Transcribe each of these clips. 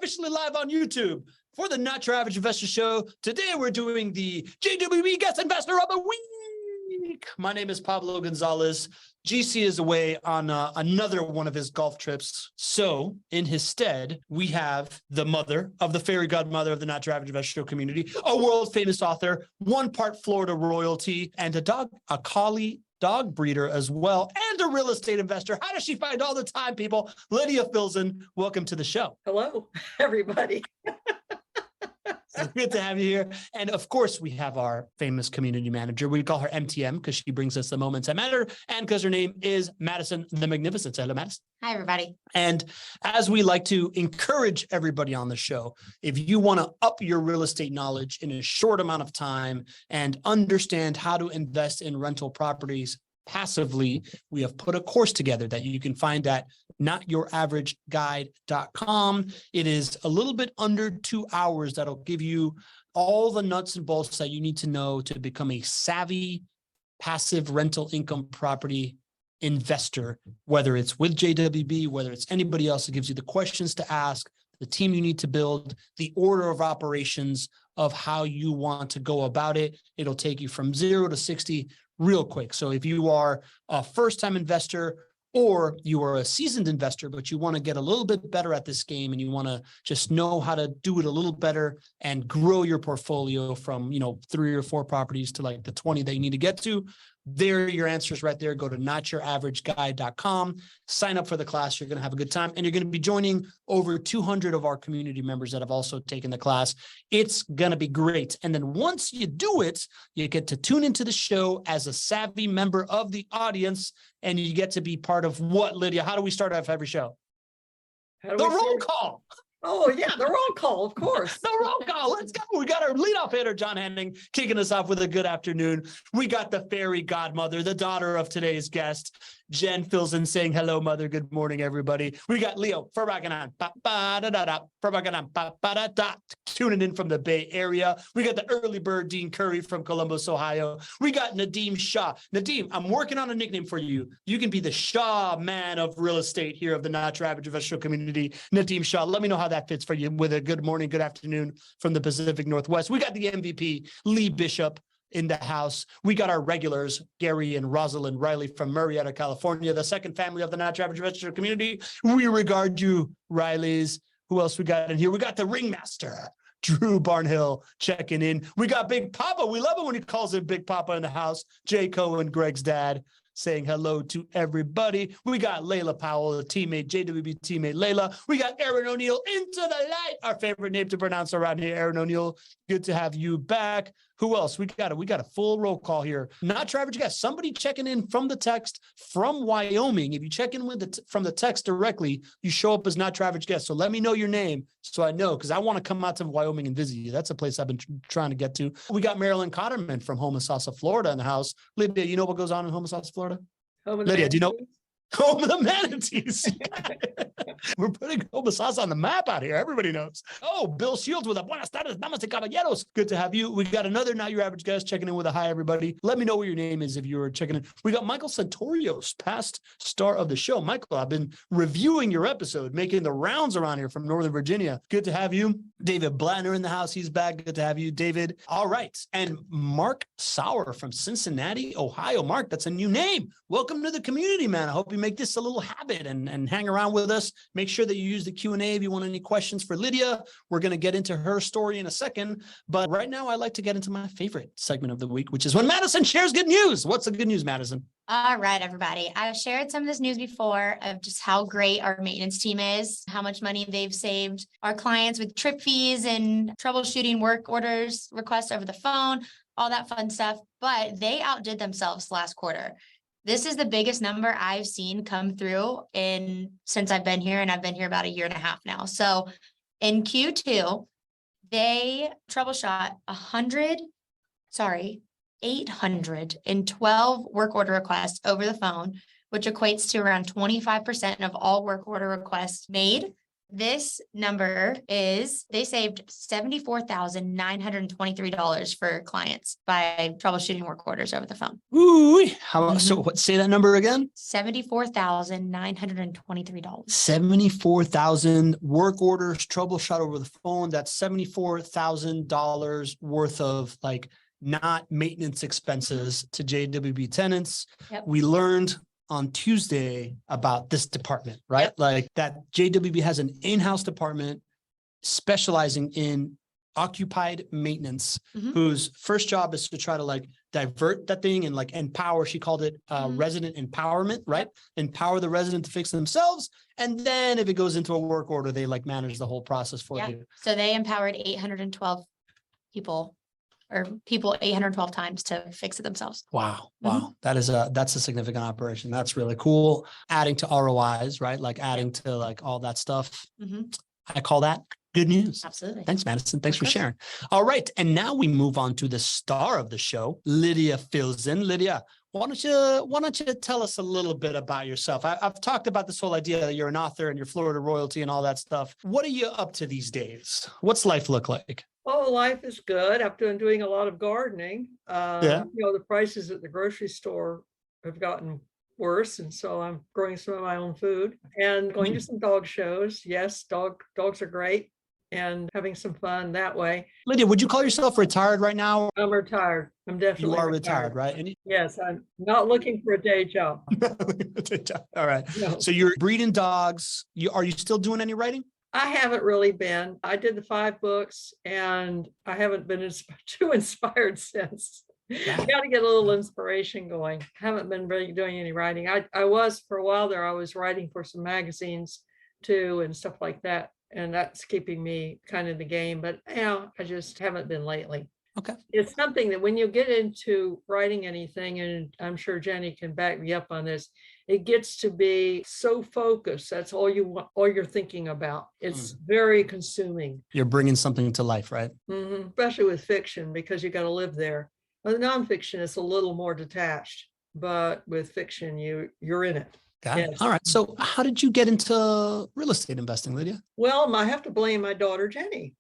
officially live on YouTube for the Not Your Average Investor Show. Today we're doing the JWB Guest Investor of the Week. My name is Pablo Gonzalez. GC is away on another one of his golf trips. So in his stead, we have the mother of the fairy godmother of the Not Your Average Investor Show community, a world famous author, 1 part Florida royalty, and a collie dog breeder as well, and a real estate investor. How does she find all the time, people? Lydia fills in. Welcome to the show. Hello, everybody. It's good to have you here. And of course, we have our famous community manager. We call her MTM because she brings us the moments that matter, and because her name is Madison the Magnificent. Hello, Madison. Hi, everybody. And as we like to encourage everybody on the show, if you want to up your real estate knowledge in a short amount of time and understand how to invest in rental properties passively, we have put a course together that you can find at notyouraverageguide.com. It is a little bit under 2 hours that'll give you all the nuts and bolts that you need to know to become a savvy, passive rental income property investor, whether it's with JWB, whether it's anybody else. It gives you the questions to ask, the team you need to build, the order of operations of how you want to go about it. It'll take you from 0 to 60 real quick. So if you are a first-time investor or you are a seasoned investor, but you want to get a little bit better at this game and you want to just know how to do it a little better and grow your portfolio from, 3 or 4 properties to like the 20 that you need to get to, there are your answers right there. Go to notyouraverageguide.com, sign up for the class. You're going to have a good time. And you're going to be joining over 200 of our community members that have also taken the class. It's going to be great. And then once you do it, you get to tune into the show as a savvy member of the audience, and you get to be part of what, Lydia? How do we start off every show? The roll call. Oh, yeah, the roll call, of course. The roll call. Let's go. We got our leadoff hitter, John Henning, kicking us off with a good afternoon. We got the fairy godmother, the daughter of today's guest. Jen fills in saying, hello, mother. Good morning, everybody. We got Leo tuning in from the Bay Area. We got the early bird, Dean Curry from Columbus, Ohio. We got Nadeem Shah. Nadeem, I'm working on a nickname for you. You can be the Shaw man of real estate here of the Not Your Average Investor community. Nadeem Shah, let me know how that fits for you with a good morning, good afternoon from the Pacific Northwest. We got the MVP, Lee Bishop, in the house. We got our regulars, Gary and Rosalind Riley from Murrieta, California, the second family of the Not Your Average Investor community. We regard you, Rileys. Who else we got in here? We got the ringmaster, Drew Barnhill, checking in. We got Big Papa. We love it when he calls him Big Papa in the house. Jay Cohen, Greg's dad, saying hello to everybody. We got Layla Powell, the teammate, JWB teammate Layla. We got Aaron O'Neill, into the light, our favorite name to pronounce around here, Aaron O'Neill. Good to have you back. Who else? We got a full roll call here. Not Your Average Guest. Somebody checking in from the text from Wyoming. If you check in with from the text directly, you show up as Not Your Average Guest. So let me know your name so I know, because I want to come out to Wyoming and visit you. That's a place I've been trying to get to. We got Marilyn Cotterman from Homosassa, Florida in the house. Lydia, you know what goes on in Homosassa, Florida? Lydia, do you know? Home of the manatees. We're putting Homosassa on the map out here. Everybody knows. Oh, Bill Shields with a buenas tardes, damas y caballeros. Good to have you. We got another Not Your Average Guest checking in with a hi, everybody. Let me know what your name is if you were checking in. We got Michael Santorios, past star of the show. Michael, I've been reviewing your episode, making the rounds around here from Northern Virginia. Good to have you. David Blatner in the house. He's back. Good to have you, David. All right. And Mark Sauer from Cincinnati, Ohio. Mark, that's a new name. Welcome to the community, man. I hope you make this a little habit and hang around with us. Make sure that you use the Q&A if you want any questions for Lydia. We're going to get into her story in a second. But right now, I like to get into my favorite segment of the week, which is when Madison shares good news. What's the good news, Madison? All right, everybody. I've shared some of this news before of just how great our maintenance team is, how much money they've saved our clients with trip fees and troubleshooting work orders, requests over the phone, all that fun stuff. But they outdid themselves last quarter. This is the biggest number I've seen come through since I've been here, and I've been here about 1.5 years now. So in Q2, they troubleshot 812 work order requests over the phone, which equates to around 25% of all work order requests made This number is, they saved $74,923 for clients by troubleshooting work orders over the phone. Ooh, so what, say that number again? $74,923. 74,000 work orders troubleshot over the phone. That's $74,000 worth of like not maintenance expenses to JWB tenants. Yep. We learned on Tuesday about this department, right? Yep. Like that JWB has an in-house department specializing in occupied maintenance, whose first job is to try to like divert that thing and like empower. She called it resident empowerment, right? Empower the resident to fix themselves. And then if it goes into a work order, they like manage the whole process for you. So they empowered 812 people 812 times to fix it themselves. Wow. Wow. That's a significant operation. That's really cool. Adding to ROIs, right? Like adding to like all that stuff. I call that good news. Absolutely. Thanks, Madison. Thanks for sharing. All right. And now we move on to the star of the show. Lydia fills in. Lydia, why don't you tell us a little bit about yourself? I've talked about this whole idea that you're an author and you're Florida royalty and all that stuff. What are you up to these days? What's life look like? Oh, life is good. I've been doing a lot of gardening. The prices at the grocery store have gotten worse, and so I'm growing some of my own food and going to some dog shows. Yes, dogs are great, and having some fun that way. Lydia, would you call yourself retired right now? I'm retired. I'm definitely You are retired, right? And yes, I'm not looking for a day job. all right. No. So you're breeding dogs. Are you still doing any writing? I haven't really been. I did the 5 books and I haven't been too inspired since. Got to get a little inspiration going. Haven't been really doing any writing. I was for a while there. I was writing for some magazines too and stuff like that. And that's keeping me kind of in the game. But I just haven't been lately. Okay. It's something that when you get into writing anything, and I'm sure Jenny can back me up on this, it gets to be so focused. That's all you're thinking about. It's very consuming. You're bringing something to life, right? Especially with fiction, because you got to live there. With nonfiction, it's a little more detached, but with fiction, you're in it. Got it. All right. So how did you get into real estate investing, Lydia? Well, I have to blame my daughter, Jenny.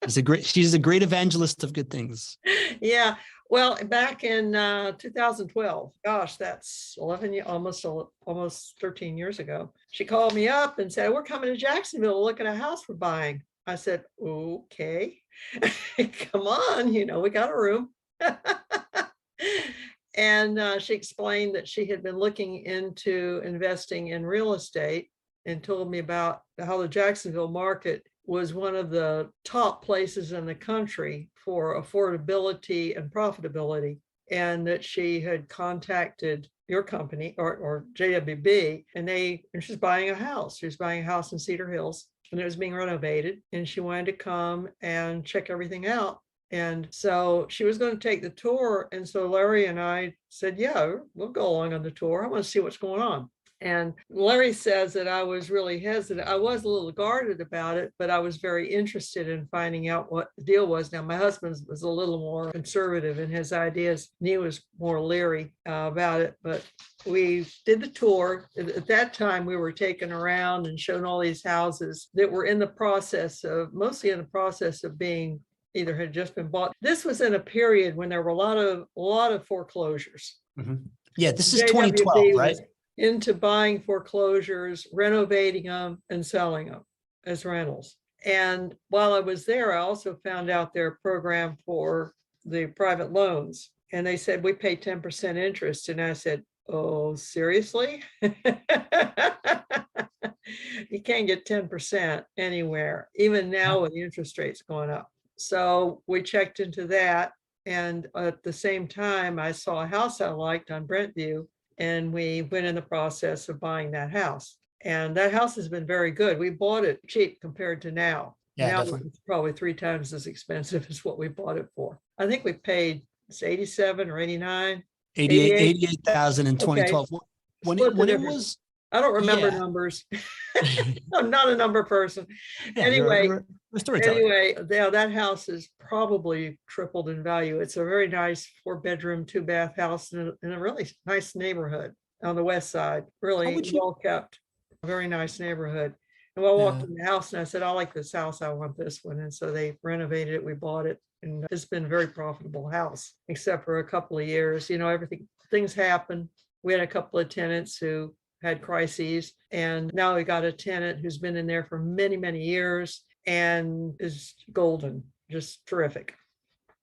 She's a great evangelist of good things. Yeah. Well, back in 2012, gosh, that's almost 13 years ago. She called me up and said, "We're coming to Jacksonville to look at a house we're buying." I said, "Okay, come on, we got a room." And she explained that she had been looking into investing in real estate and told me about how the Jacksonville market was one of the top places in the country for affordability and profitability, and that she had contacted your company or JWB, and she's buying a house. She was buying a house in Cedar Hills, and it was being renovated, and she wanted to come and check everything out. And so she was going to take the tour. And so Larry and I said, "Yeah, we'll go along on the tour. I want to see what's going on." And Larry says that I was really hesitant. I was a little guarded about it, but I was very interested in finding out what the deal was. Now, my husband was a little more conservative in his ideas, and he was more leery about it. But we did the tour. At that time, we were taken around and shown all these houses that were mostly in the process of being either had just been bought. This was in a period when there were a lot of foreclosures. Yeah, this is JWB 2012, right? Into buying foreclosures, renovating them, and selling them as rentals. And while I was there, I also found out their program for the private loans. And they said, "We pay 10% interest." And I said, "Oh, seriously?" You can't get 10% anywhere, even now with the interest rates going up. So we checked into that. And at the same time, I saw a house I liked on Brentview, and we went in the process of buying that house. And that house has been very good. We bought it cheap compared to now. Yeah, now definitely. it's probably 3 times as expensive as what we bought it for. I think we paid 87 or 89. 88,000 in 2012. Okay. When Split the it difference. was, I don't remember numbers. I'm not a number person. Anyway, you're a storyteller. that house is probably tripled in value. It's a very nice 4-bedroom, 2-bath house in a really nice neighborhood on the west side. Really well kept, very nice neighborhood. And I walked Yeah. in the house and I said, I like this house. I want this one. And so they renovated it. We bought it. And it's been a very profitable house, except for a couple of years. Things happen. We had a couple of tenants who had crises. And now we got a tenant who's been in there for many, many years and is golden, just terrific.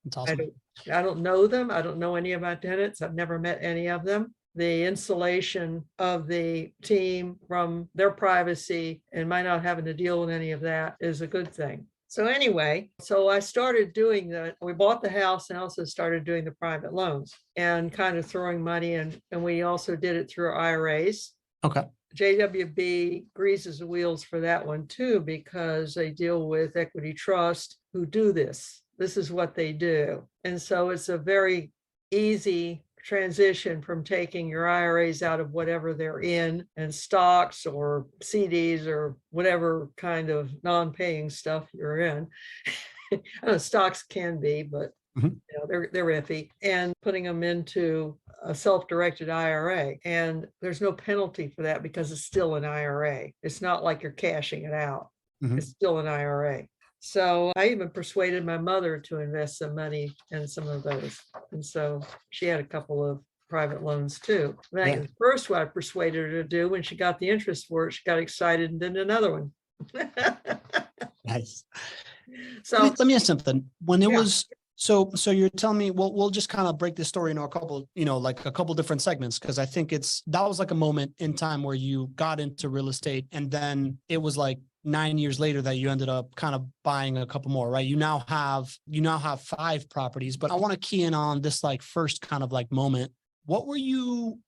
It's I awesome. don't know them. I don't know any of my tenants. I've never met any of them. The insulation of the team from their privacy and my not having to deal with any of that is a good thing. So anyway, I started doing that. We bought the house and also started doing the private loans and kind of throwing money in. And we also did it through IRAs. Okay. JWB greases the wheels for that one too, because they deal with equity trust who do this. This is what they do. And so it's a very easy transition from taking your IRAs out of whatever they're in and stocks or CDs or whatever kind of non-paying stuff you're in. I know stocks can be, but they're iffy, and putting them into a self-directed IRA. And there's no penalty for that because it's still an IRA. It's not like you're cashing it out. It's still an IRA. So I even persuaded my mother to invest some money in some of those. And so she had a couple of private loans too. The first one I persuaded her to do, when she got the interest for it, she got excited and did another one. Nice. So let me ask something. When it was so you're telling me, well, we'll just kind of break this story into a couple, like a couple different segments, because I think that was like a moment in time where you got into real estate, and then it was like 9 years later that you ended up kind of buying a couple more, right? You now have 5 properties, but I want to key in on this like first kind of like moment. What were you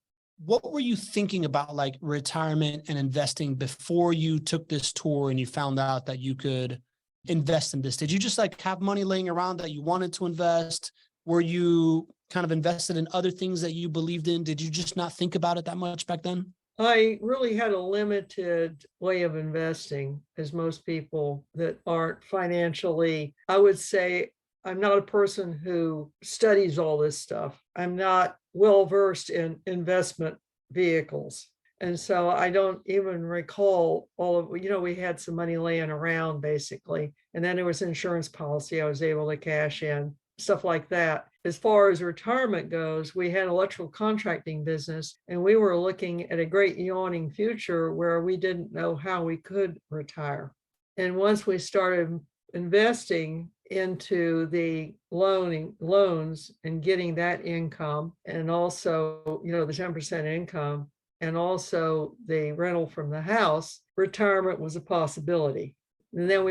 thinking about like retirement and investing before you took this tour and you found out that you could invest in this? Did you just like have money laying around that you wanted to invest? Were you kind of invested in other things that you believed in? Did you just not think about it that much back then? I really had a limited way of investing, as most people that aren't financially, I would say I'm not a person who studies all this stuff. I'm not well versed in investment vehicles. And so I don't even recall all of, we had some money laying around basically. And then there was insurance policy I was able to cash in, stuff like that. As far as retirement goes, we had electrical contracting business, and we were looking at a great yawning future where we didn't know how we could retire. And once we started investing into the loans and getting that income, and also, the 10% income, and also the rental from the house, retirement was a possibility. And then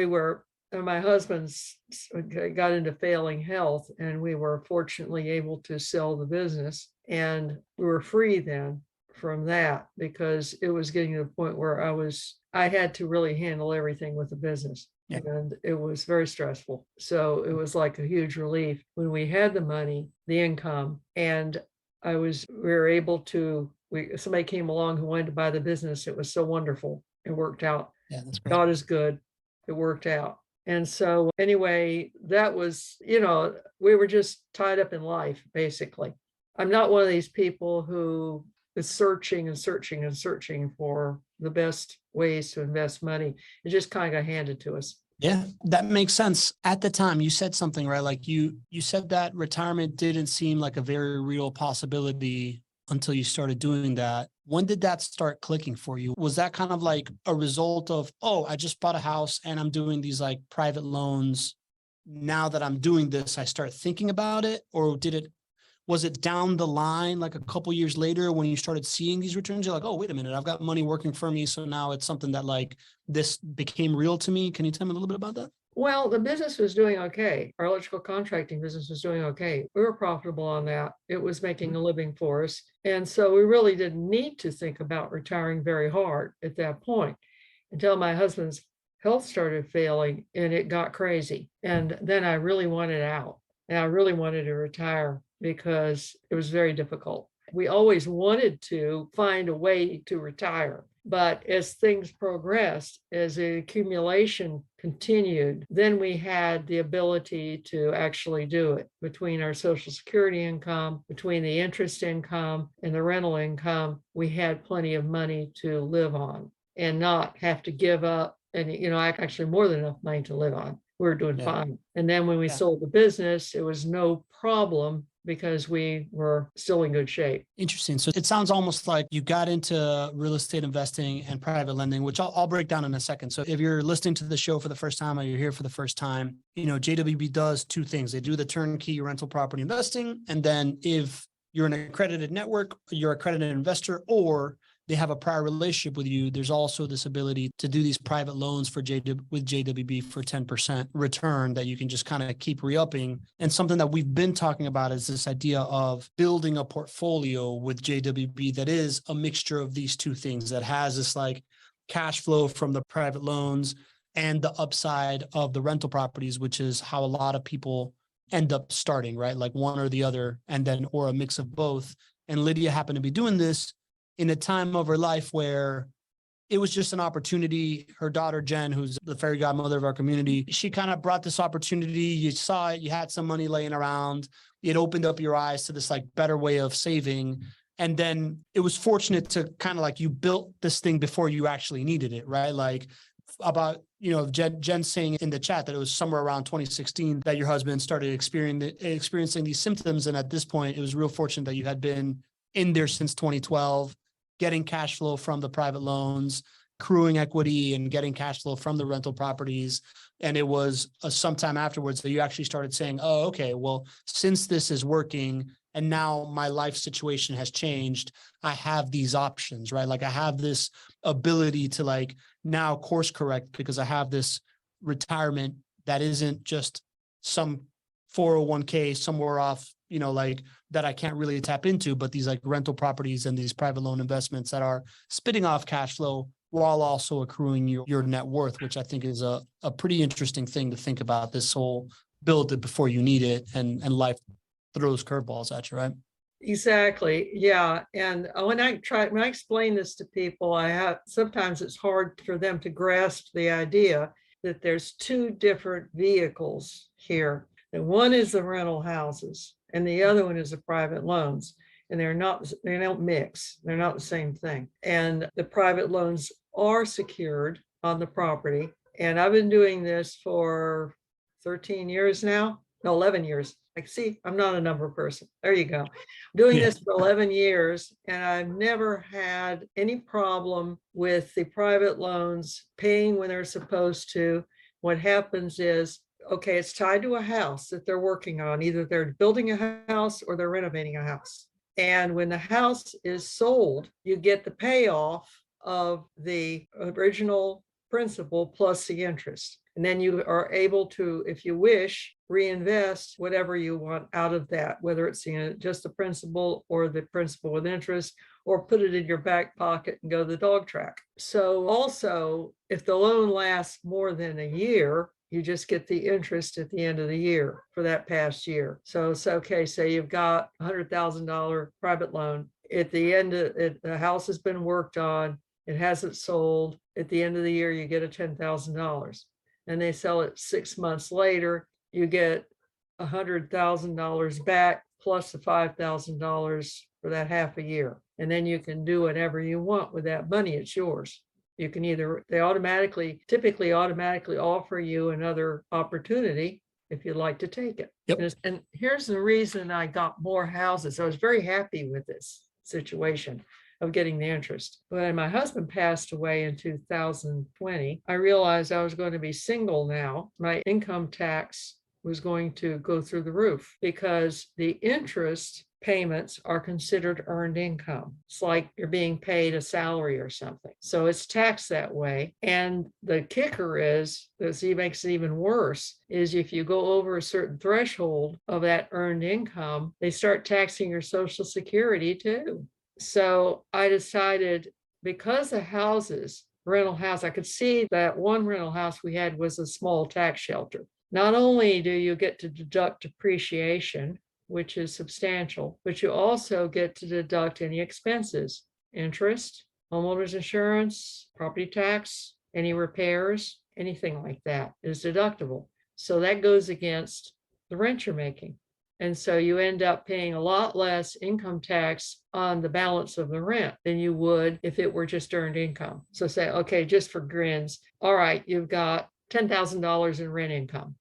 my husband's got into failing health, and we were fortunately able to sell the business, and we were free then from that, because it was getting to the point where I had to really handle everything with the business. Yeah. And it was very stressful. So it was like a huge relief when we had the money, the income, and we were able to, somebody came along who wanted to buy the business. It was so wonderful. It worked out. Yeah, that's great. God is good. It worked out. And so anyway, that was, we were just tied up in life, basically. I'm not one of these people who is searching and searching and searching for the best ways to invest money. It just kind of got handed to us. Yeah, that makes sense. At the time, you said something, right? Like you said that retirement didn't seem like a very real possibility until you started doing that. When did that start clicking for you? Was that kind of like a result of, oh, I just bought a house and I'm doing these like private loans. Now that I'm doing this, I start thinking about it? Or was it down the line, like a couple years later when you started seeing these returns? You're like, oh, wait a minute, I've got money working for me. So now it's something that like this became real to me. Can you tell me a little bit about that? Well, the business was doing okay. Our electrical contracting business was doing okay. We were profitable on that. It was making a living for us. And so we really didn't need to think about retiring very hard at that point until my husband's health started failing and it got crazy. And then I really wanted out, and I really wanted to retire because it was very difficult. We always wanted to find a way to retire. But as things progressed, as the accumulation continued, then we had the ability to actually do it. Between our Social Security income, between the interest income and the rental income, we had plenty of money to live on and not have to give up And, I actually more than enough money to live on. We were doing Yeah. fine. And then when we Yeah. sold the business, it was no problem because we were still in good shape. Interesting. So it sounds almost like you got into real estate investing and private lending, which I'll break down in a second. So if you're listening to the show for the first time or you're here for the first time, JWB does two things. They do the turnkey rental property investing. And then if you're an accredited network, you're an accredited investor, or they have a prior relationship with you, there's also this ability to do these private loans with JWB for 10% return that you can just kind of keep re-upping. And something that we've been talking about is this idea of building a portfolio with JWB that is a mixture of these two things, that has this like cash flow from the private loans and the upside of the rental properties, which is how a lot of people end up starting, right? Like one or the other, and then, or a mix of both. And Lydia happened to be doing this in a time of her life where it was just an opportunity. Her daughter, Jen, who's the fairy godmother of our community, she kind of brought this opportunity. You saw it, you had some money laying around. It opened up your eyes to this like better way of saving. And then it was fortunate to kind of like you built this thing before you actually needed it, right? Like about, Jen saying in the chat that it was somewhere around 2016 that your husband started experiencing these symptoms. And at this point, it was real fortunate that you had been in there since 2012. Getting cash flow from the private loans, accruing equity, and getting cash flow from the rental properties. And it was sometime afterwards that you actually started saying, oh, okay, well, since this is working and now my life situation has changed, I have these options, right? Like I have this ability to like now course correct because I have this retirement that isn't just some 401k somewhere off, like that I can't really tap into, but these like rental properties and these private loan investments that are spitting off cash flow while also accruing your net worth, which I think is a pretty interesting thing to think about, this whole build it before you need it, and life throws curveballs at you, right? Exactly. Yeah. And when I explain this to people, sometimes it's hard for them to grasp the idea that there's two different vehicles here. And one is the rental houses and the other one is the private loans. And they don't mix. They're not the same thing. And the private loans are secured on the property. And I've been doing this for 13 years now. No, 11 years. See, I'm not a number person. There you go. Doing this for 11 years, and I've never had any problem with the private loans paying when they're supposed to. What happens is, okay, it's tied to a house that they're working on. Either they're building a house or they're renovating a house. And when the house is sold, you get the payoff of the original principal plus the interest. And then you are able to, if you wish, reinvest whatever you want out of that, whether it's just the principal or the principal with interest, or put it in your back pocket and go to the dog track. So also, if the loan lasts more than a year, you just get the interest at the end of the year for that past year. So it's okay, say you've got $100,000 private loan. At the end of it, the house has been worked on, it hasn't sold. At the end of the year, you get a $10,000. And they sell it 6 months later, you get $100,000 back plus the $5,000 for that half a year. And then you can do whatever you want with that money. It's yours. You can they typically automatically offer you another opportunity if you'd like to take it. Yep. And here's the reason I got more houses. I was very happy with this situation of getting the interest. When my husband passed away in 2020, I realized I was going to be single now. My income tax was going to go through the roof because the interest payments are considered earned income. It's like you're being paid a salary or something. So it's taxed that way. And the kicker is, that makes it even worse, is if you go over a certain threshold of that earned income, they start taxing your Social Security too. So I decided, because the rental house, I could see that one rental house we had was a small tax shelter. Not only do you get to deduct depreciation, which is substantial, but you also get to deduct any expenses, interest, homeowners insurance, property tax, any repairs, anything like that is deductible. So that goes against the rent you're making. And so you end up paying a lot less income tax on the balance of the rent than you would if it were just earned income. So say, okay, just for grins, all right, you've got $10,000 in rent income.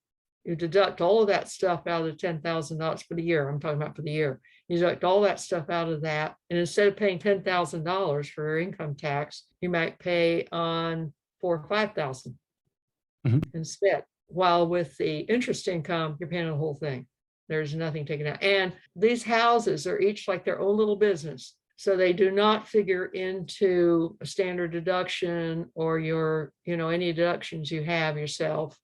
You deduct all of that stuff out of the $10,000 for the year. I'm talking about for the year. You deduct all that stuff out of that. And instead of paying $10,000 for your income tax, you might pay on $4,000 or $5,000 instead. While with the interest income, you're paying the whole thing. There's nothing taken out. And these houses are each like their own little business. So they do not figure into a standard deduction or your, any deductions you have yourself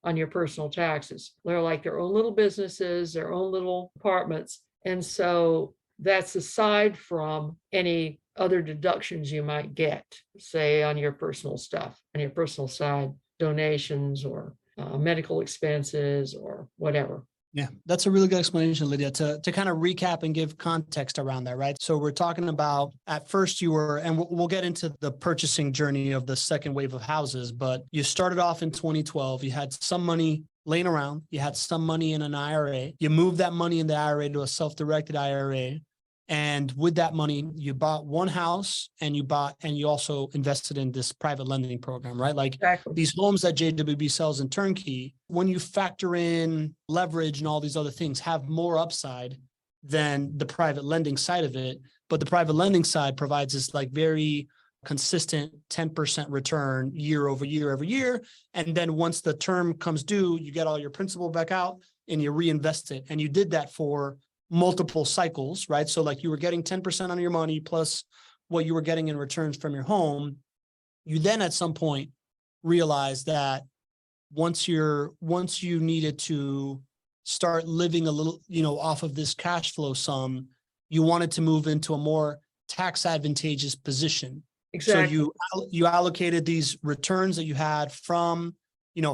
on your personal taxes. They're like their own little businesses, their own little apartments. And so that's aside from any other deductions you might get, say on your personal stuff, on your personal side, donations or medical expenses or whatever. Yeah, that's a really good explanation, Lydia, to kind of recap and give context around that, right? So we're talking about at first you were, and we'll get into the purchasing journey of the second wave of houses, but you started off in 2012, you had some money laying around, you had some money in an IRA, you moved that money in the IRA to a self-directed IRA. And with that money, you bought one house and you also invested in this private lending program, right? Like Exactly. these homes that JWB sells in turnkey, when you factor in leverage and all these other things, have more upside than the private lending side of it. But the private lending side provides this like very consistent 10% return year over year, every year. And then once the term comes due, you get all your principal back out and you reinvest it. And you did that for multiple cycles, right? So like you were getting 10% on your money plus what you were getting in returns from your home. You then at some point realized that once you needed to start living a little, off of this cash flow sum, you wanted to move into a more tax advantageous position. Exactly. So you allocated these returns that you had from,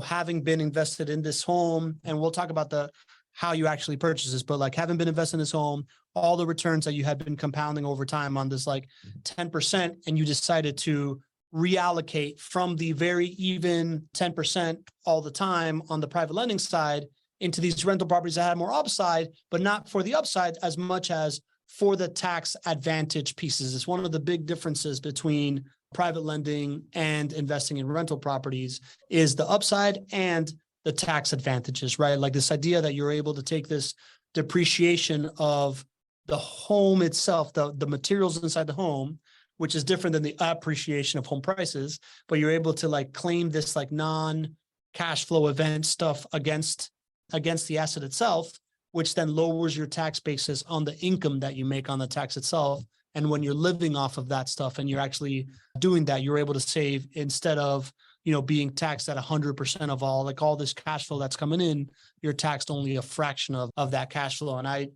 having been invested in this home, and we'll talk about how you actually purchase this, but like having been invested in this home, all the returns that you had been compounding over time on this like 10%, and you decided to reallocate from the very even 10% all the time on the private lending side into these rental properties that had more upside, but not for the upside as much as for the tax advantage pieces. It's one of the big differences between private lending and investing in rental properties is the upside and the tax advantages, right? Like this idea that you're able to take this depreciation of the home itself, the materials inside the home, which is different than the appreciation of home prices, but you're able to like claim this like non-cash flow event stuff against the asset itself, which then lowers your tax basis on the income that you make on the tax itself. And when you're living off of that stuff and you're actually doing that, you're able to save instead of being taxed at 100% of all this cash flow that's coming in, you're taxed only a fraction of that cash flow. And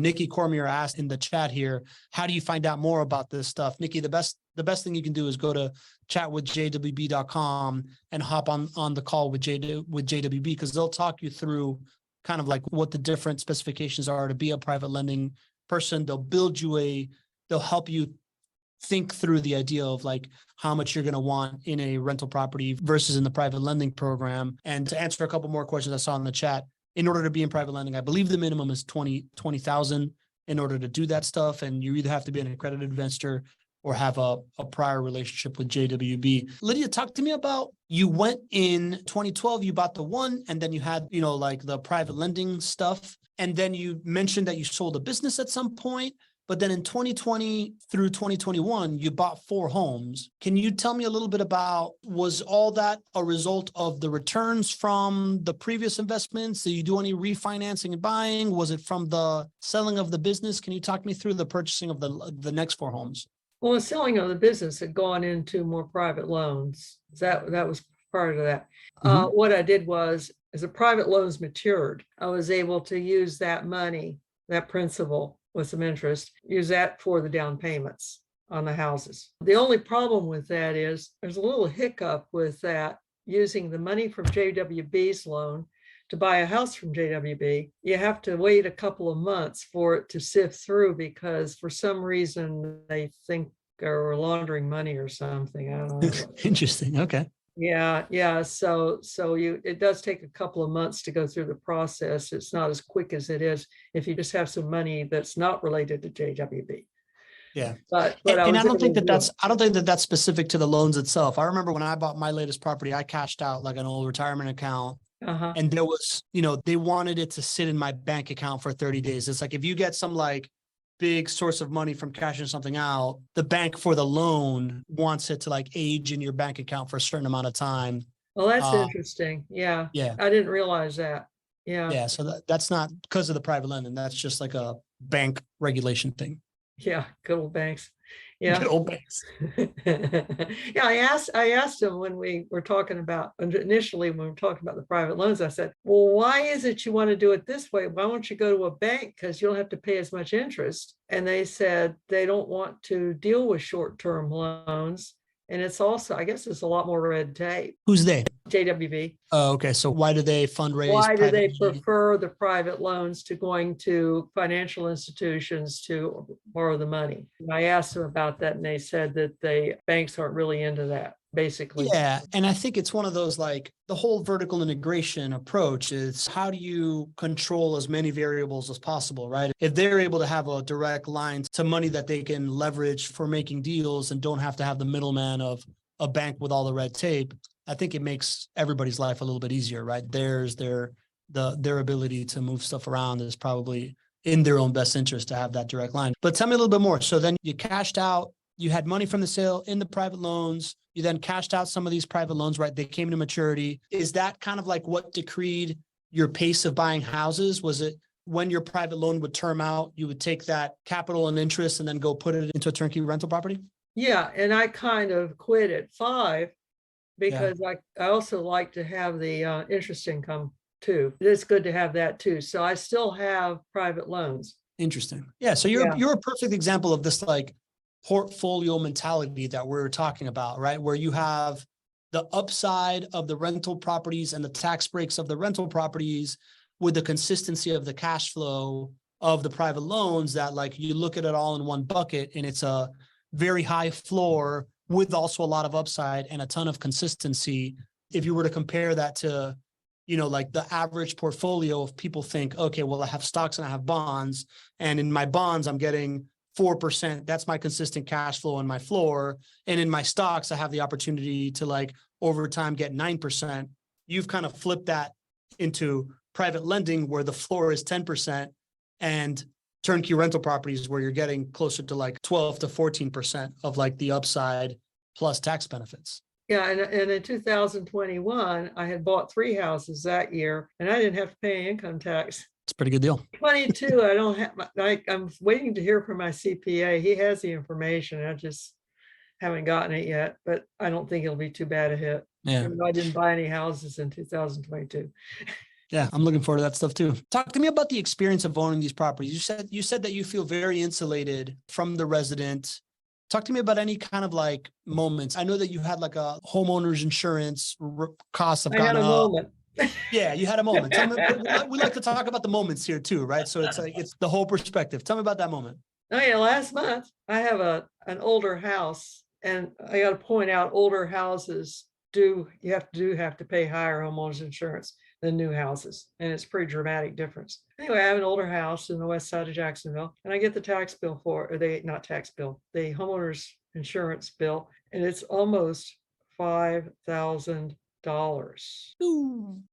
Nikki Cormier asked in the chat here, how do you find out more about this stuff? Nikki, the best thing you can do is go to chatwithjwb.com and hop on the call with JWB, because they'll talk you through kind of like what the different specifications are to be a private lending person. They'll help you think through the idea of like how much you're going to want in a rental property versus in the private lending program. And to answer a couple more questions I saw in the chat, in order to be in private lending, I believe the minimum is 20,000 in order to do that stuff. And you either have to be an accredited investor or have a prior relationship with JWB. Lydia, talk to me about, you went in 2012, you bought the one, and then you had, like the private lending stuff. And then you mentioned that you sold a business at some point. But then in 2020 through 2021, you bought 4 homes. Can you tell me a little bit about, was all that a result of the returns from the previous investments? Did you do any refinancing and buying? Was it from the selling of the business? Can you talk me through the purchasing of the next 4 homes? Well, the selling of the business had gone into more private loans. That was part of that. What I did was, as the private loans matured, I was able to use that money, that principal, with some interest, use that for the down payments on the houses. The only problem with that is there's a little hiccup with that, using the money from JWB's loan to buy a house from JWB. You have to wait a couple of months for it to sift through, because for some reason they think they're laundering money or something. I don't know. Interesting. Okay. Yeah. So it does take a couple of months to go through the process. It's not as quick as it is if you just have some money that's not related to JWB. Yeah. But And I I was don't able think to that do it. I don't think that that's specific to the loans itself. I remember when I bought my latest property, I cashed out like an old retirement account. Uh-huh. And there was, they wanted it to sit in my bank account for 30 days. It's like if you get some like big source of money from cashing something out, the bank for the loan wants it to like age in your bank account for a certain amount of time. Well, that's Uh, interesting. Yeah. yeah. I didn't realize that. Yeah. Yeah. So that's not because of the private lending. That's just like a bank regulation thing. Yeah. Good old banks. Good Yeah. old banks. Yeah, I asked him when we were talking about, initially when we were talking about the private loans, I said, well, why is it you want to do it this way? Why won't you go to a bank? Because you don't have to pay as much interest. And they said they don't want to deal with short-term loans. And it's also, I guess it's a lot more red tape. Who's they? JWB. Oh, okay. So why do they fundraise? Why do they privately? prefer the private loans to going to financial institutions to borrow the money? And I asked them about that and they said that the banks aren't really into that, basically. Yeah. And I think it's one of those like the whole vertical integration approach is how do you control as many variables as possible, right? If they're able to have a direct line to money that they can leverage for making deals and don't have to have the middleman of a bank with all the red tape, I think it makes everybody's life a little bit easier, right? Their ability to move stuff around is probably in their own best interest to have that direct line. But tell me a little bit more. So then you cashed out, you had money from the sale in the private loans. You then cashed out some of these private loans, right? They came to maturity. Is that kind of like what decreed your pace of buying houses? Was it when your private loan would term out, you would take that capital and interest and then go put it into a turnkey rental property? Yeah, and I kind of quit at 5 because I also like to have the interest income too. It's good to have that too. So I still have private loans. Interesting. Yeah. So you're a perfect example of this like portfolio mentality that we're talking about, right? Where you have the upside of the rental properties and the tax breaks of the rental properties with the consistency of the cash flow of the private loans that like you look at it all in one bucket and it's a very high floor with also a lot of upside and a ton of consistency. If you were to compare that to, like the average portfolio of people think, okay, well, I have stocks and I have bonds, and in my bonds, I'm getting 4%. That's my consistent cash flow and my floor. And in my stocks, I have the opportunity to like over time get 9%. You've kind of flipped that into private lending where the floor is 10% and turnkey rental properties where you're getting closer to like 12 to 14% of like the upside plus tax benefits. Yeah, and in 2021, I had bought 3 houses that year and I didn't have to pay income tax. It's a pretty good deal. 22, I don't have, I'm waiting to hear from my CPA. He has the information. I just haven't gotten it yet, but I don't think it'll be too bad a hit. Yeah. Even though I didn't buy any houses in 2022. Yeah, I'm looking forward to that stuff too. Talk to me about the experience of owning these properties. You said that you feel very insulated from the resident. Talk to me about any kind of like moments. I know that you had like a homeowner's insurance costs have gone up. Moment. Yeah, you had a moment. Tell me, we like to talk about the moments here too, right? So it's like it's the whole perspective. Tell me about that moment. Oh yeah, last month I have an older house, and I got to point out older houses have to pay higher homeowners insurance than new houses, and it's a pretty dramatic difference. Anyway, I have an older house in the west side of Jacksonville, and I get the tax bill the homeowners insurance bill, and it's almost $5,000.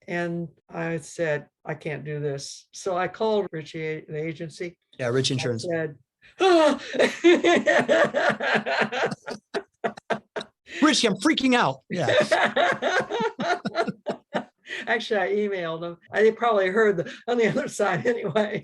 And I said, I can't do this. So I called Richie, the agency. Yeah, Rich Insurance. I said, oh. Richie, I'm freaking out. Yeah. Actually, I emailed them. They probably heard on the other side anyway.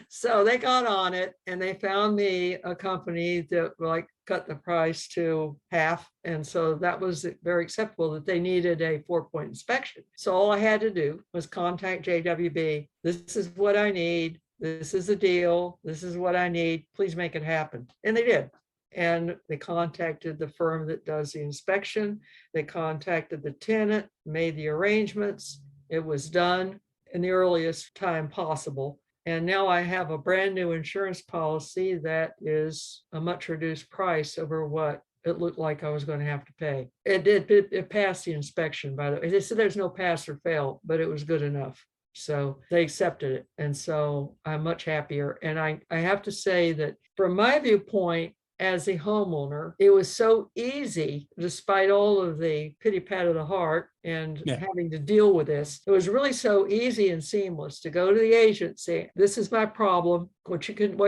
So they got on it and they found me a company that like cut the price to half. And so that was very acceptable that they needed a 4-point inspection. So all I had to do was contact JWB. This is what I need. This is the deal. This is what I need. Please make it happen. And they did. And they contacted the firm that does the inspection. They contacted the tenant, made the arrangements. It was done in the earliest time possible. And now I have a brand new insurance policy that is a much reduced price over what it looked like I was going to have to pay. It did, it passed the inspection, by the way. They said there's no pass or fail, but it was good enough. So they accepted it. And so I'm much happier. And I have to say that from my viewpoint, as a homeowner, it was so easy, despite all of the pity pat of the heart and having to deal with this. It was really so easy and seamless to go to the agent, say, this is my problem. What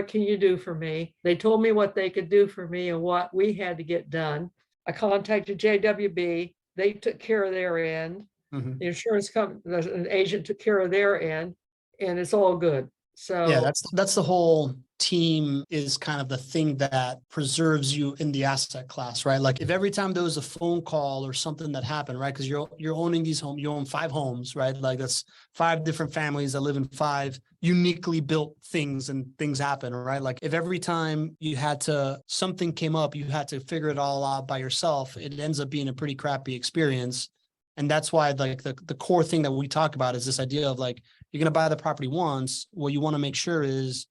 can you do for me? They told me what they could do for me and what we had to get done. I contacted JWB. They took care of their end. The insurance company, an agent took care of their end, and it's all good. So yeah, that's the whole team is kind of the thing that preserves you in the asset class, right? Like if every time there was a phone call or something that happened, right? Because you're owning these homes, you own 5 homes, right? Like that's 5 different families that live in 5 uniquely built things, and things happen, right? Like if every time something came up, you had to figure it all out by yourself, it ends up being a pretty crappy experience. And that's why like the core thing that we talk about is this idea of like, you're going to buy the property once. What you want to make sure is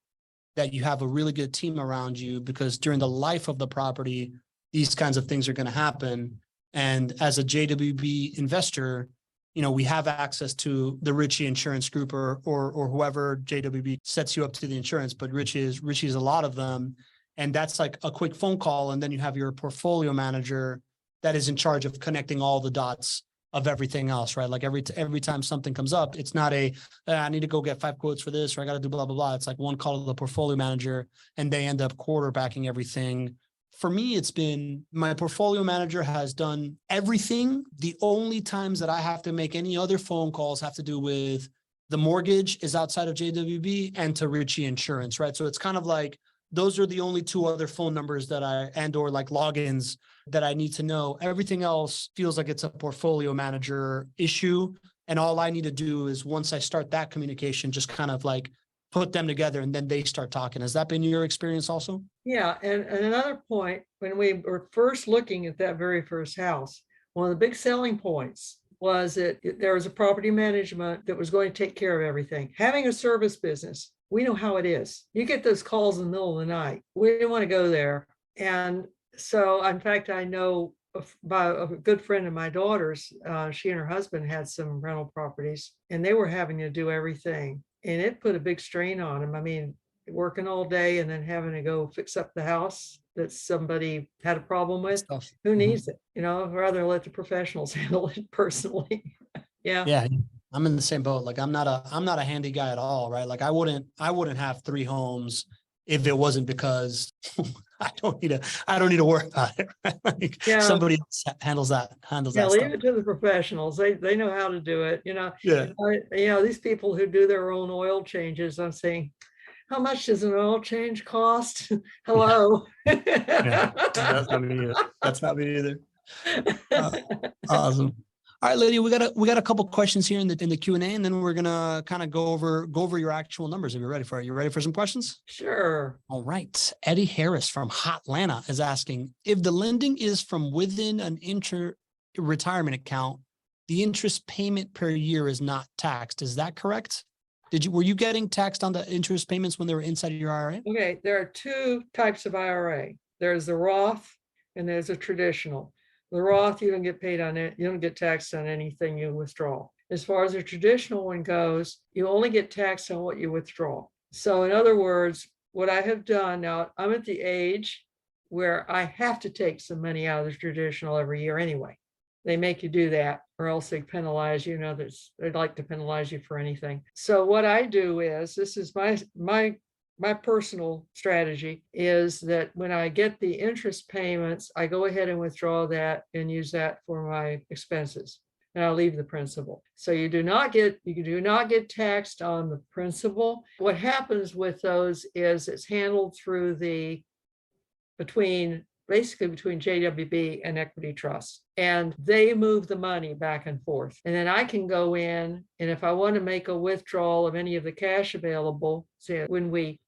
that you have a really good team around you, because during the life of the property, these kinds of things are going to happen. And as a JWB investor, you know, we have access to the Ritchie Insurance Group or whoever JWB sets you up to the insurance, but Ritchie's a lot of them. And that's like a quick phone call. And then you have your portfolio manager that is in charge of connecting all the dots of everything else, right? Like every time something comes up, it's not I need to go get 5 quotes for this, or I got to do blah, blah, blah. It's like one call to the portfolio manager and they end up quarterbacking everything. For me, it's been my portfolio manager has done everything. The only times that I have to make any other phone calls have to do with the mortgage is outside of JWB and to Ritchie Insurance, right? So it's kind of like, those are the only 2 other phone numbers that or like logins that I need to know. Everything else feels like it's a portfolio manager issue. And all I need to do is once I start that communication, just kind of like put them together and then they start talking. Has that been your experience also? Yeah. And another point, when we were first looking at that very first house, one of the big selling points was that there was a property management that was going to take care of everything. Having a service business, we know how it is. You get those calls in the middle of the night. We didn't want to go there. And so, in fact, I know by a good friend of my daughter's, she and her husband had some rental properties and they were having to do everything. And it put a big strain on them. I mean, working all day and then having to go fix up the house that somebody had a problem with. Who needs it? You know, I'd rather let the professionals handle it personally. Yeah. I'm in the same boat. Like I'm not a handy guy at all, right? Like I wouldn't have 3 homes if it wasn't because I don't need to worry about it. Right? Like somebody else handles that leave stuff. it to the professionals. They know how to do it. You know, these people who do their own oil changes, I'm saying, how much does an oil change cost? Hello. That's not me either. Awesome. All right, Lydia, we got a couple questions here in the Q&A, and then we're gonna kind of go over your actual numbers if you're ready for it. You ready for some questions? Sure. All right. Eddie Harris from Hotlanta is asking, if the lending is from within an retirement account, the interest payment per year is not taxed. Is that correct? Were you getting taxed on the interest payments when they were inside of your IRA? Okay, there are 2 types of IRA. There's the Roth and there's a traditional. The Roth, you don't get paid on it. You don't get taxed on anything you withdraw. As far as the traditional one goes, you only get taxed on what you withdraw. So in other words, what I have done now, I'm at the age where I have to take some money out of the traditional every year anyway. They make you do that or else they penalize you. They'd like to penalize you for anything. So what I do is, this is my personal strategy, is that when I get the interest payments, I go ahead and withdraw that and use that for my expenses. And I'll leave the principal. So you do not get taxed on the principal. What happens with those is it's handled through between JWB and Equity Trust. And they move the money back and forth. And then I can go in, and if I want to make a withdrawal of any of the cash available, let me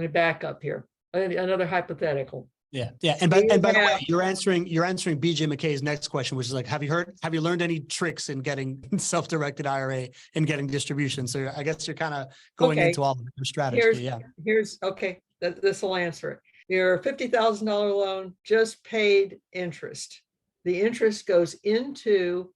back up here. Another hypothetical. Yeah. And by the way, you're answering BJ McKay's next question, which is like, have you learned any tricks in getting self-directed IRA and getting distribution? So I guess you're kind of going into all of your strategy. This will answer it. Your $50,000 loan just paid interest. The interest goes into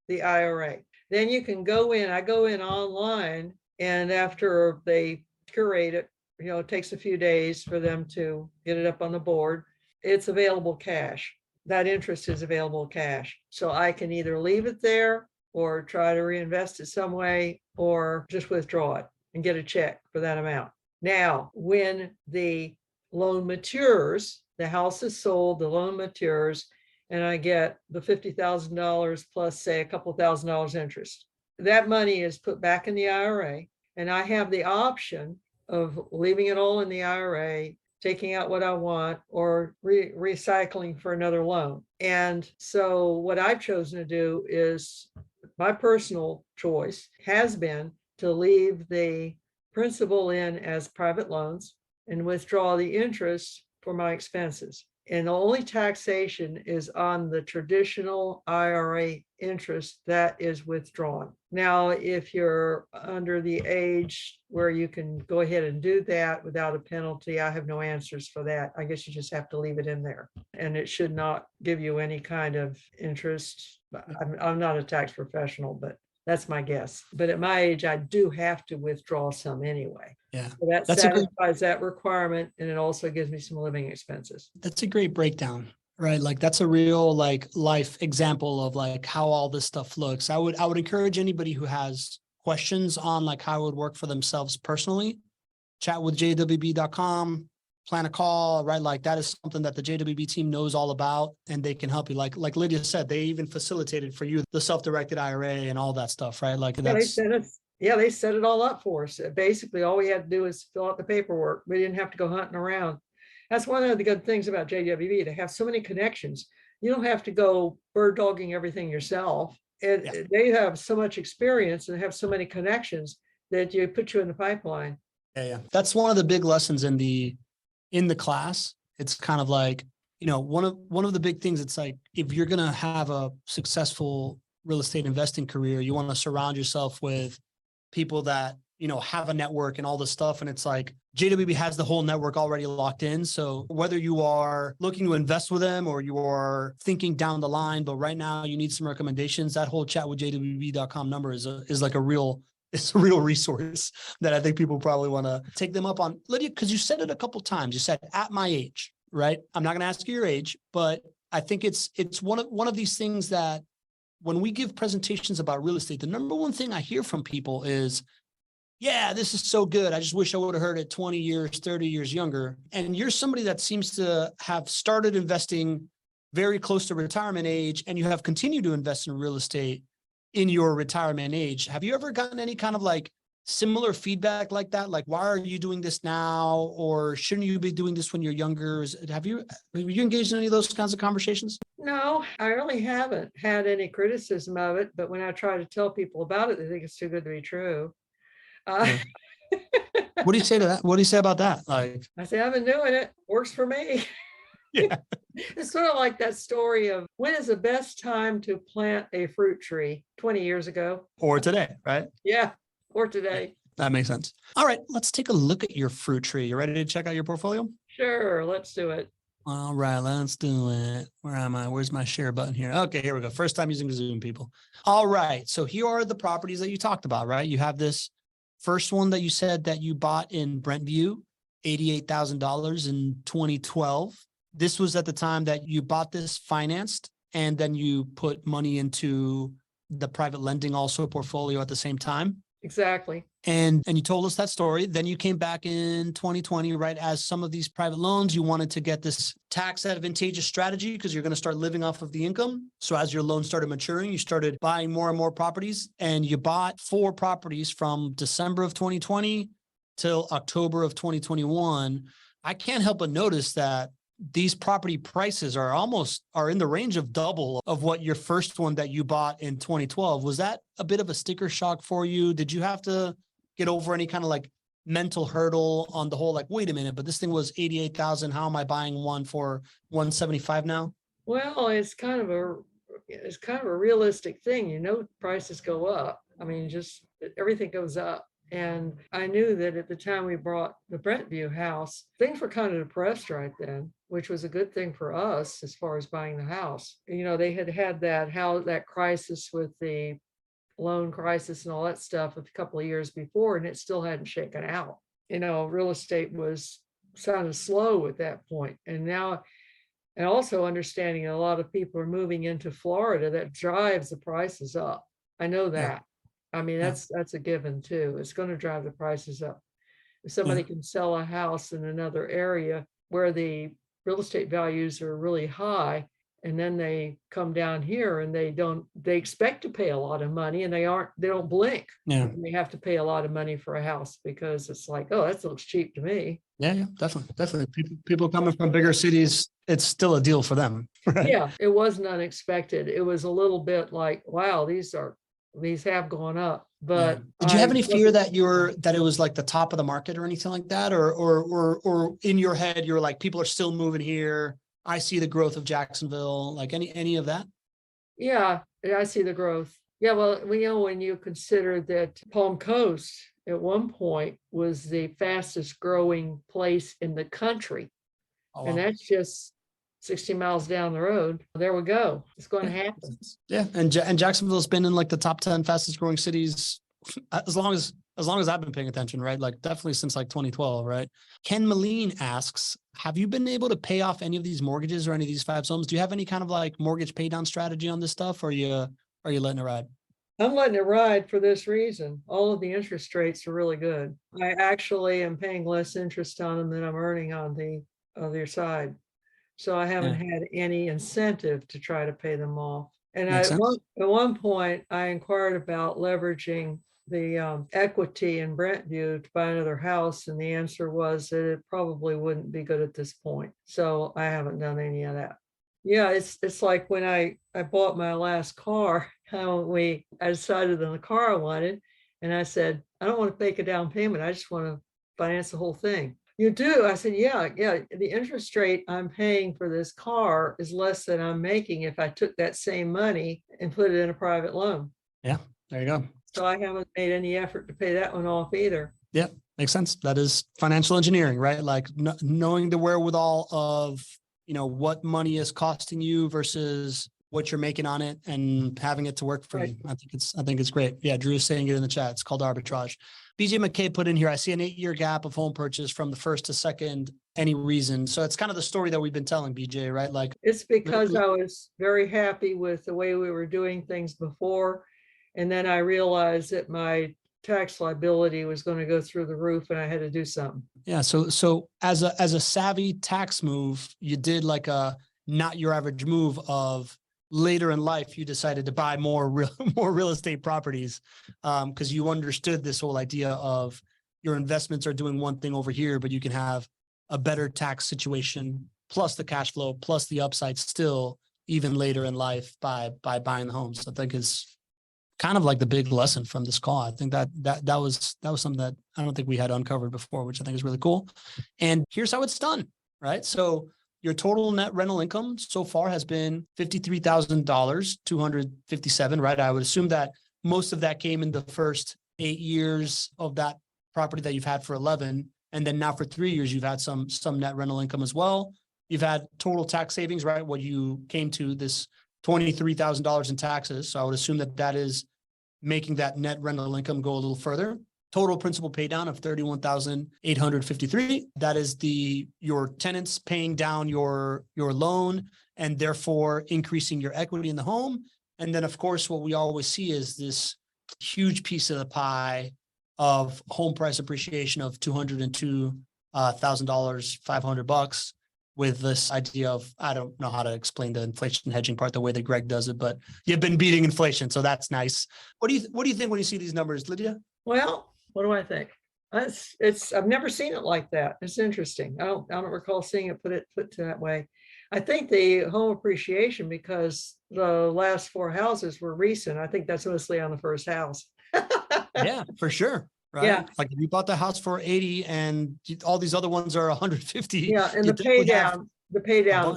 the IRA. Then you can go in, I go in online, and after they curate it, it takes a few days for them to get it up on the board. It's available cash. That interest is available cash. So I can either leave it there or try to reinvest it some way, or just withdraw it and get a check for that amount. Now, when the loan matures, the house is sold, the loan matures, and I get the $50,000 plus, say, a couple $1,000s interest. That money is put back in the IRA, and I have the option of leaving it all in the IRA, taking out what I want, or recycling for another loan. And so what I've chosen to do is, my personal choice has been to leave the principal in as private loans and withdraw the interest for my expenses. And the only taxation is on the traditional IRA interest that is withdrawn. Now, if you're under the age where you can go ahead and do that without a penalty, I have no answers for that. I guess you just have to leave it in there, and it should not give you any kind of interest. I'm not a tax professional, but that's my guess. But at my age, I do have to withdraw some anyway. Yeah, so that satisfies that requirement, and it also gives me some living expenses. That's a great breakdown, right? Like that's a real like life example of like how all this stuff looks. I would encourage anybody who has questions on like how it would work for themselves personally, chat with jwb.com, plan a call, right? Like that is something that the JWB team knows all about, and they can help you. Like Lydia said, they even facilitated for you the self-directed IRA and all that stuff, right? Like that's they set it all up for us. Basically, all we had to do is fill out the paperwork. We didn't have to go hunting around. That's one of the good things about JWB. They have so many connections. You don't have to go bird dogging everything yourself. They have so much experience and have so many connections that you put you in the pipeline. Yeah. That's one of the big lessons in the class. It's kind of like, one of the big things, it's like, if you're going to have a successful real estate investing career, you want to surround yourself with people that, have a network and all this stuff. And it's like JWB has the whole network already locked in. So whether you are looking to invest with them or you are thinking down the line, but right now you need some recommendations, that whole chat with jwb.com number is like a real resource that I think people probably want to take them up on. Lydia, because you said it a couple of times, you said at my age, right? I'm not going to ask you your age, but I think it's one of these things that when we give presentations about real estate, the number one thing I hear from people is, yeah, this is so good. I just wish I would have heard it 20 years, 30 years younger. And you're somebody that seems to have started investing very close to retirement age, and you have continued to invest in real estate in your retirement age. Have you ever gotten any kind of like similar feedback like that? Like, why are you doing this now? Or shouldn't you be doing this when you're younger? Have you engaged in any of those kinds of conversations? No, I really haven't had any criticism of it. But when I try to tell people about it, they think it's too good to be true. What do you say to that? What do you say about that? Like, I say, I've been doing it. Works for me. Yeah. It's sort of like that story of when is the best time to plant a fruit tree? 20 years ago. Or today, right? Yeah, or today. That makes sense. All right, let's take a look at your fruit tree. You ready to check out your portfolio? Sure, let's do it. All right, let's do it. Where am I? Where's my share button here? Okay, here we go. First time using Zoom, people. All right, so here are the properties that you talked about, right? You have this first one that you said that you bought in Brentview, $88,000 in 2012. This was at the time that you bought this financed, and then you put money into the private lending also portfolio at the same time. Exactly. And you told us that story. Then you came back in 2020, right? As some of these private loans, you wanted to get this tax advantageous strategy because you're going to start living off of the income. So as your loan started maturing, you started buying more and more properties, and you bought 4 properties from December of 2020 till October of 2021. I can't help but notice that these property prices are in the range of double of what your first one that you bought in 2012. Was that a bit of a sticker shock for you? Did you have to get over any kind of like mental hurdle on the whole, like, wait a minute, but this thing was 88,000. How am I buying one for 175 now? Well, it's kind of a realistic thing. Prices go up. I mean, just everything goes up. And I knew that at the time we bought the Brentview house, things were kind of depressed right then, which was a good thing for us as far as buying the house. You know, they had that crisis with the loan crisis and all that stuff a couple of years before, and it still hadn't shaken out. You know, real estate was sounded slow at that point. And now, and also understanding a lot of people are moving into Florida, that drives the prices up. I know that. I mean, Yeah. that's a given too. It's going to drive the prices up. If Yeah. somebody can sell a house in another area where the real estate values are really high, and then they come down here and they expect to pay a lot of money, and they don't blink. Yeah. And they have to pay a lot of money for a house because it's like, oh, that looks cheap to me. Yeah, definitely. People coming from bigger cities, it's still a deal for them. Right? Yeah, it wasn't unexpected. It was a little bit like, wow, these have gone up. But yeah. Did you have any fear that it was like the top of the market or anything like that? Or in your head, you're like, people are still moving here. I see the growth of Jacksonville, like any of that? Yeah, I see the growth. Yeah, well, we know when you consider that Palm Coast at one point was the fastest growing place in the country. Oh, And wow. that's just 60 miles down the road. There we go. It's going to happen. Yeah, and Jacksonville's been in like the top 10 fastest growing cities as long as I've been paying attention, right? Like definitely since like 2012, right? Ken Moline asks, have you been able to pay off any of these mortgages or any of these five homes? Do you have any kind of like mortgage pay down strategy on this stuff, or are you letting it ride? I'm letting it ride for this reason. All of the interest rates are really good. I actually am paying less interest on them than I'm earning on the other side. So I haven't had any incentive to try to pay them off. And Makes at sense. one point, I inquired about leveraging the equity in Brentview to buy another house, and the answer was that it probably wouldn't be good at this point. So I haven't done any of that. Yeah, it's like when I bought my last car, I decided on the car I wanted, and I said, I don't want to make a down payment. I just want to finance the whole thing. You do? I said, yeah. The interest rate I'm paying for this car is less than I'm making if I took that same money and put it in a private loan. Yeah, there you go. So I haven't made any effort to pay that one off either. Yeah, makes sense. That is financial engineering, right? Like knowing the wherewithal of, what money is costing you versus what you're making on it and having it to work for you. I think it's great. Yeah, Drew is saying it in the chat. It's called arbitrage. BJ McKay put in here, I see an 8-year gap of home purchase from the first to second. Any reason? So it's kind of the story that we've been telling, BJ, right? Like it's because I was very happy with the way we were doing things before. And then I realized that my tax liability was going to go through the roof and I had to do something. Yeah. So as a savvy tax move, you did like a not your average move of later in life, you decided to buy more real estate properties because you understood this whole idea of your investments are doing one thing over here, but you can have a better tax situation plus the cash flow plus the upside still even later in life by buying the homes. I think is kind of like the big lesson from this call. I think that was something that I don't think we had uncovered before, which I think is really cool. And here's how it's done, right? So your total net rental income so far has been $53,000, $257, right? I would assume that most of that came in the first 8 years of that property that you've had for 11. And then now for 3 years, you've had some net rental income as well. You've had total tax savings, right? What you came to this $23,000 in taxes. So I would assume that is making that net rental income go a little further. Total principal pay down of $31,853. That is your tenants paying down your loan and therefore increasing your equity in the home. And then of course, what we always see is this huge piece of the pie of home price appreciation of $202,000, $500 with this idea of, I don't know how to explain the inflation hedging part the way that Greg does it, but you've been beating inflation. So that's nice. What do you think when you see these numbers, Lydia? Well, what do I think? I've never seen it like that. It's interesting. I don't recall seeing it put that way. I think the home appreciation, because the last 4 houses were recent, I think that's mostly on the first house. Yeah, for sure. Right. Yeah. Like if you bought the house for 80 and all these other ones are 150. Yeah. And the pay down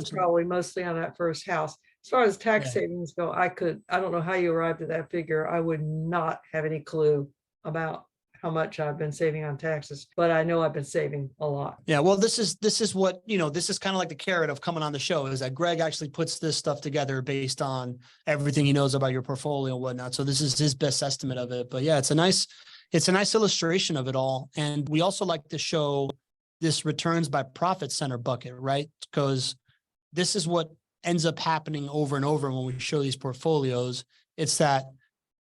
is probably mostly on that first house. As far as tax savings go, I don't know how you arrived at that figure. I would not have any clue about how much I've been saving on taxes, but I know I've been saving a lot. Yeah, well, this is what, this is kind of like the carrot of coming on the show, is that Greg actually puts this stuff together based on everything he knows about your portfolio and whatnot. So this is his best estimate of it. But yeah, it's a nice illustration of it all. And we also like to show this returns by profit center bucket, right? Because this is what ends up happening over and over when we show these portfolios. It's that,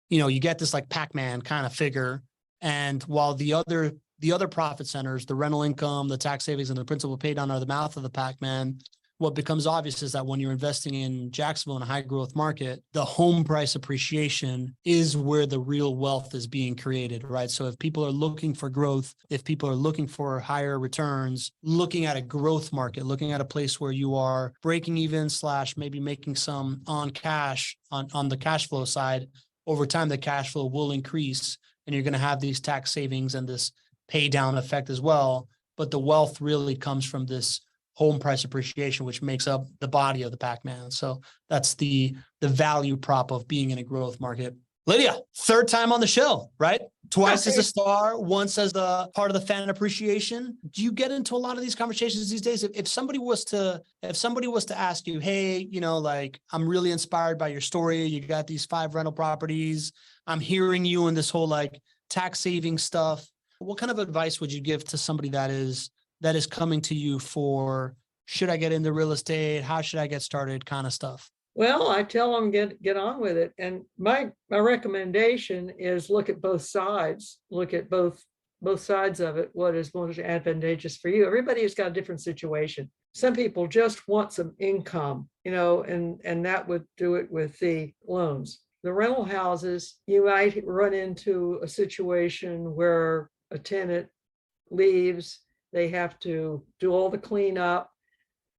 you get this like Pac-Man kind of figure. And while the other profit centers, the rental income, the tax savings, and the principal paid down are the mouth of the Pac-Man, what becomes obvious is that when you're investing in Jacksonville in a high growth market, the home price appreciation is where the real wealth is being created, right? So if people are looking for growth, if people are looking for higher returns, looking at a growth market, looking at a place where you are breaking even / maybe making some on cash on the cash flow side, over time, the cash flow will increase and you're going to have these tax savings and this pay down effect as well. But the wealth really comes from this home price appreciation, which makes up the body of the Pac-Man. So that's the value prop of being in a growth market. Lydia, third time on the show, right? Twice as a star, once as the part of the fan appreciation. Do you get into a lot of these conversations these days? If somebody was to ask you, hey, I'm really inspired by your story. You got these 5 rental properties. I'm hearing you in this whole like tax saving stuff. What kind of advice would you give to somebody that is coming to you for, should I get into real estate? How should I get started kind of stuff? Well, I tell them get on with it. And my recommendation is look at both sides, look at both sides of it. What is most advantageous for you? Everybody has got a different situation. Some people just want some income, and that would do it with the loans. The rental houses, you might run into a situation where a tenant leaves, they have to do all the cleanup.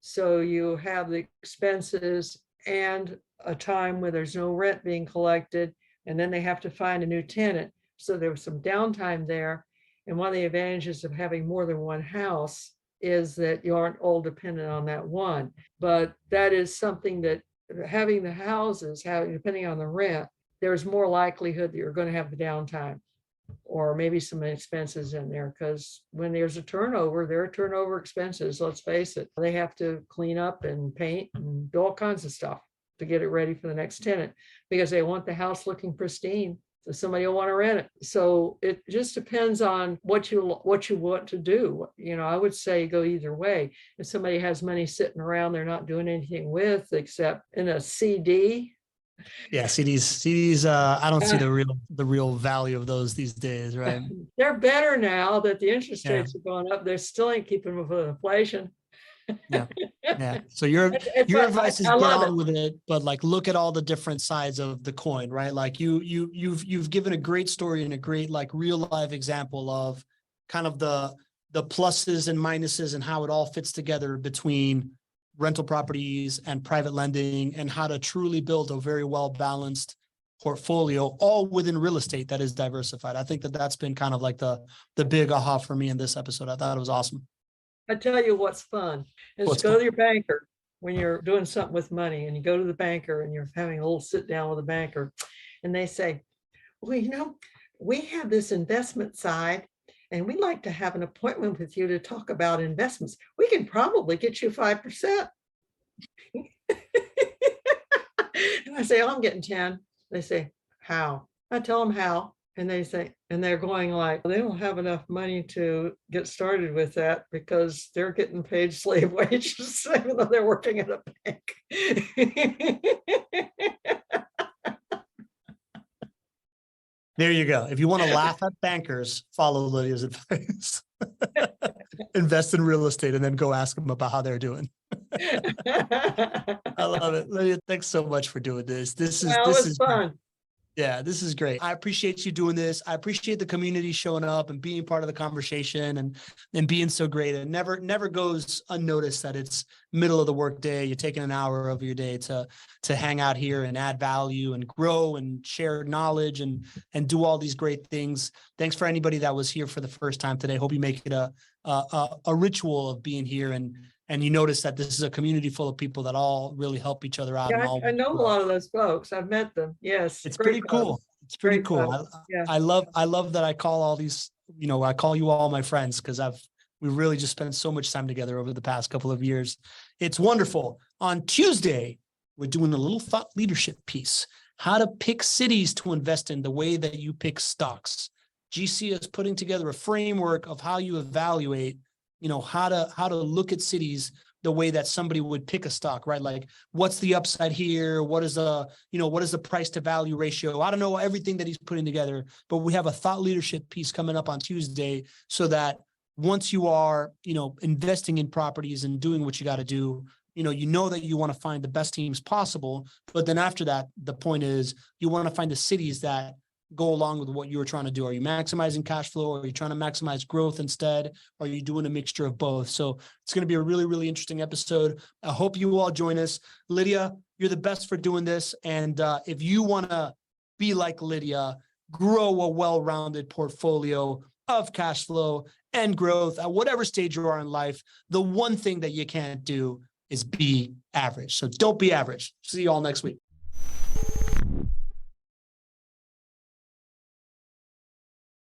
So you have the expenses and a time where there's no rent being collected, and then they have to find a new tenant. So there was some downtime there. And one of the advantages of having more than one house is that you aren't all dependent on that one. But that is something that having the houses, depending on the rent, there's more likelihood that you're going to have the downtime or maybe some expenses in there, because when there's a turnover, there are turnover expenses. Let's face it, they have to clean up and paint and do all kinds of stuff to get it ready for the next tenant, because they want the house looking pristine. So somebody will want to rent it. So it just depends on what you want to do. I would say go either way. If somebody has money sitting around they're not doing anything with except in a CD. Yeah, CDs. I don't see the real value of those these days, right? They're better now that the interest rates have gone up. They still ain't keeping with inflation. Yeah. So your advice is get on with it, but like look at all the different sides of the coin, right? Like you've given a great story and a great like real life example of kind of the pluses and minuses and how it all fits together between rental properties and private lending, and how to truly build a very well-balanced portfolio, all within real estate that is diversified. I think that's been kind of like the big aha for me in this episode. I thought it was awesome. I tell you what's fun is go to your banker when you're doing something with money, and you go to the banker and you're having a little sit down with the banker, and they say, well, we have this investment side, and we'd like to have an appointment with you to talk about investments. We can probably get you 5%. And I say, I'm getting 10. They say, how? I tell them how. And they say, and they're going like, they don't have enough money to get started with that because they're getting paid slave wages, even though they're working at a bank. There you go. If you want to laugh at bankers, follow Lydia's advice. Invest in real estate and then go ask them about how they're doing. I love it. Lydia, thanks so much for doing this. This is fun. Yeah, this is great. I appreciate you doing this. I appreciate the community showing up and being part of the conversation and being so great. It never goes unnoticed that it's middle of the workday. You're taking an hour of your day to hang out here and add value and grow and share knowledge and do all these great things. Thanks for anybody that was here for the first time today. Hope you make it a ritual of being here and you notice that this is a community full of people that all really help each other out. Yeah, I know a lot of those folks. I've met them. Yes. It's pretty cool. It's pretty cool. I love that I call all these I call you all my friends because we really just spent so much time together over the past couple of years. It's wonderful. On Tuesday, we're doing a little thought leadership piece, how to pick cities to invest in the way that you pick stocks. GC is putting together a framework of how you evaluate, how to look at cities the way that somebody would pick a stock, right? Like, what's the upside here? What is the price to value ratio? I don't know everything that he's putting together, but we have a thought leadership piece coming up on Tuesday so that once you are, investing in properties and doing what you got to do, that you want to find the best teams possible. But then after that, the point is you want to find the cities that go along with what you were trying to do. Are you maximizing cash flow? Are you trying to maximize growth instead? Or are you doing a mixture of both? So it's going to be a really, really interesting episode. I hope you all join us. Lydia, you're the best for doing this. And if you want to be like Lydia, grow a well-rounded portfolio of cash flow and growth at whatever stage you are in life, the one thing that you can't do is be average. So don't be average. See you all next week.